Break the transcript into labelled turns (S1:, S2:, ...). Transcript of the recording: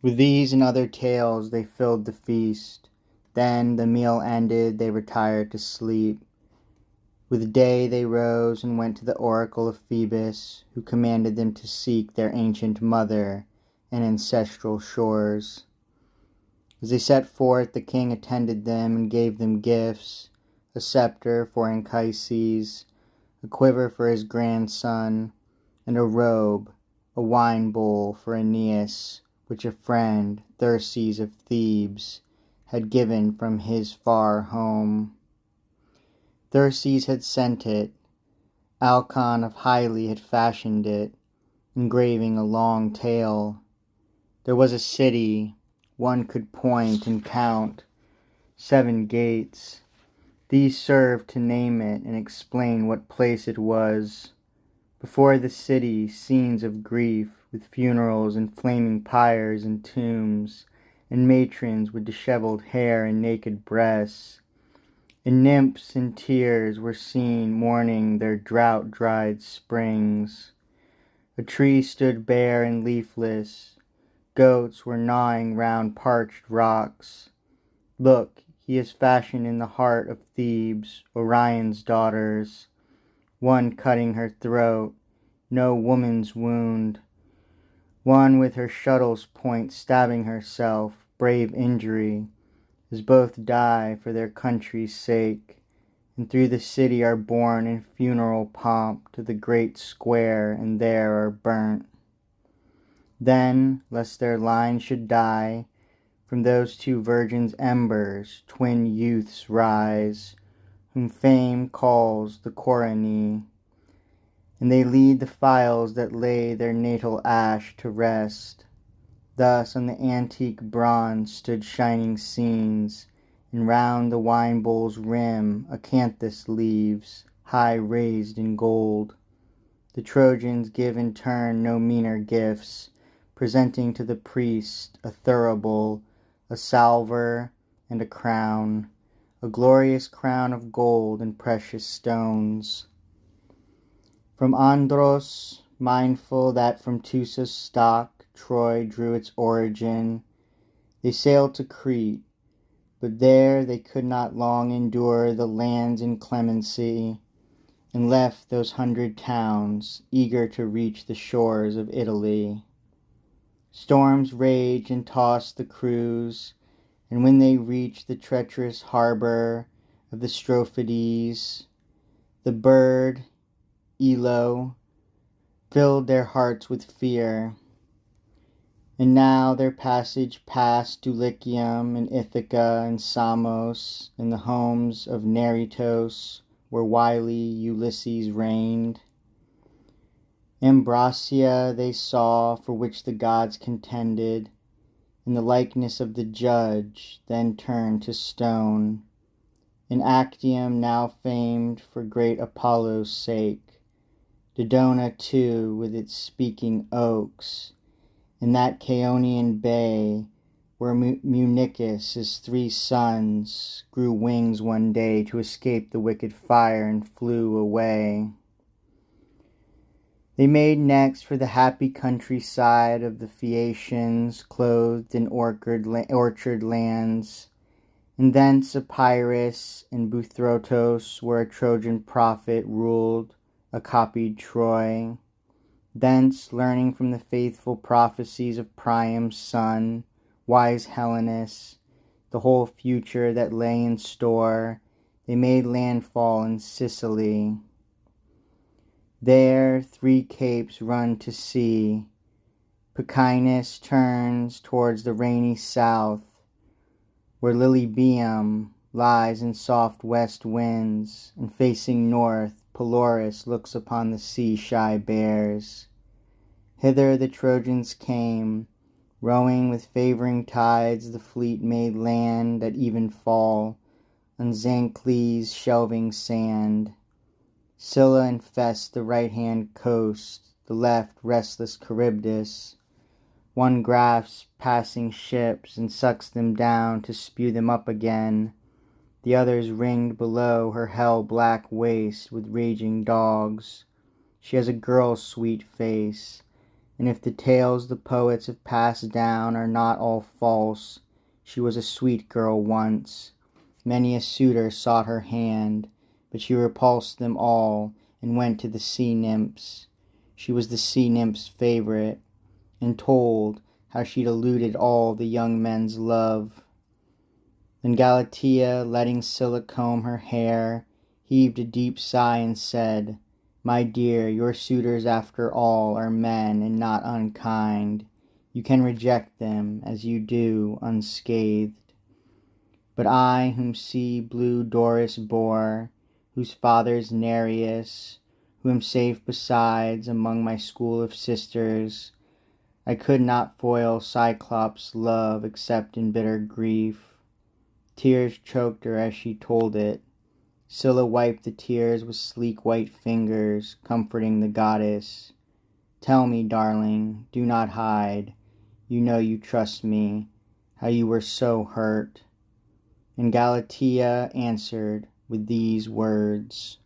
S1: With these and other tales they filled the feast. Then, the meal ended, they retired to sleep. With day they rose and went to the oracle of Phoebus, who commanded them to seek their ancient mother and ancestral shores. As they set forth, the king attended them and gave them gifts, a scepter for Anchises, a quiver for his grandson, and a robe, a wine bowl for Aeneas, which a friend, Therses of Thebes, had given from his far home. Therses had sent it. Alcon of Hyle had fashioned it, engraving a long tale. There was a city, one could point and count, 7 gates. These served to name it and explain what place it was. Before the city, scenes of grief, with funerals and flaming pyres and tombs, and matrons with dishevelled hair and naked breasts. And nymphs in tears were seen mourning their drought-dried springs. A tree stood bare and leafless. Goats were gnawing round parched rocks. Look, he is fashioned in the heart of Thebes, Orion's daughters. One cutting her throat, no woman's wound. One with her shuttle's point stabbing herself, brave injury, as both die for their country's sake, and through the city are borne in funeral pomp to the great square, and there are burnt. Then, lest their line should die, from those 2 virgins' embers twin youths rise, whom fame calls the Coronee, and they lead the files that lay their natal ash to rest. Thus on the antique bronze stood shining scenes, and round the wine bowl's rim acanthus leaves, high raised in gold. The Trojans give in turn no meaner gifts, presenting to the priest a thurible, a salver, and a crown, a glorious crown of gold and precious stones. From Andros, mindful that from Teusa's stock Troy drew its origin, they sailed to Crete, but there they could not long endure the land's inclemency, and left those 100 towns, eager to reach the shores of Italy. Storms raged and tossed the crews, and when they reached the treacherous harbor of the Strophides, the bird, Elo, filled their hearts with fear. And now their passage past Dulichium and Ithaca and Samos, and the homes of Neritos, where wily Ulysses reigned. Ambracia they saw, for which the gods contended, in the likeness of the judge, then turned to stone. In Actium, now famed for great Apollo's sake, Dodona too, with its speaking oaks, in that Chaonian bay, where Munychus' 3 sons grew wings one day to escape the wicked fire and flew away. They made next for the happy countryside of the Phaeacians, clothed in orchard lands, and thence Epirus and Buthrotos, where a Trojan prophet ruled, a copied Troy. Thence, learning from the faithful prophecies of Priam's son, wise Helenus, the whole future that lay in store, they made landfall in Sicily. There 3 capes run to sea. Pechinus turns towards the rainy south, where Lilybaeum lies in soft west winds, and facing north, Pelorus looks upon the sea-shy bears. Hither the Trojans came, rowing with favouring tides the fleet made land at even fall, on Zancle's shelving sand. Scylla infests the right-hand coast, the left restless Charybdis. One grasps passing ships and sucks them down to spew them up again. The others ringed below her hell-black waist with raging dogs. She has a girl's sweet face, And if the tales the poets have passed down are not all false, she was a sweet girl once. Many a suitor sought her hand, but she repulsed them all and went to the sea nymphs. She was the sea nymph's favorite, and told how she'd eluded all the young men's love. Then Galatea, letting Scylla comb her hair, heaved a deep sigh and said, "My dear, your suitors after all are men and not unkind. You can reject them, as you do, unscathed. But I, whom sea-blue Doris bore, whose father's Nereus, who am safe besides among my school of sisters, I could not foil Cyclops' love except in bitter grief." Tears choked her as she told it. Scylla wiped the tears with sleek white fingers, comforting the goddess. "Tell me, darling, do not hide. You know you trust me, how you were so hurt." And Galatea answered with these words.